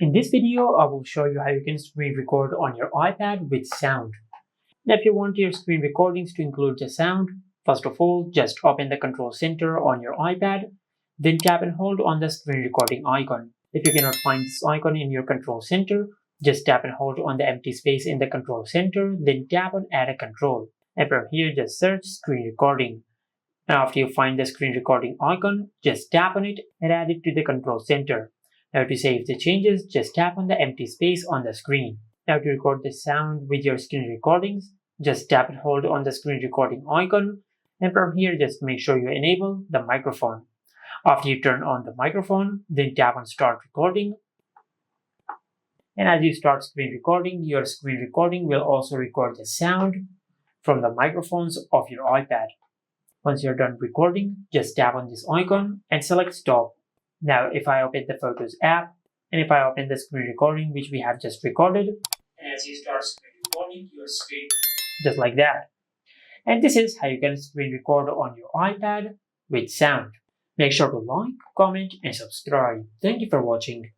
In this video, I will show you how you can screen record on your iPad with sound. Now, if you want your screen recordings to include the sound, first of all, just open the control center on your iPad, then tap and hold on the screen recording icon. If you cannot find this icon in your control center, just tap and hold on the empty space in the control center, then tap on Add a Control. And from here, just search Screen Recording. Now, after you find the screen recording icon, just tap on it and add it to the control center. Now, to save the changes, just tap on the empty space on the screen. Now, to record the sound with your screen recordings, just tap and hold on the screen recording icon, and from here, just make sure you enable the microphone. After you turn on the microphone, then tap on Start Recording. And as you start screen recording, your screen recording will also record the sound from the microphones of your iPad. Once you're done recording, just tap on this icon and select Stop. Now, if I open the Photos app, and if I open the screen recording which we have just recorded, and as you start screen recording, your screen just like that. And this is how you can screen record on your iPad with sound. Make sure to like, comment, and subscribe. Thank you for watching.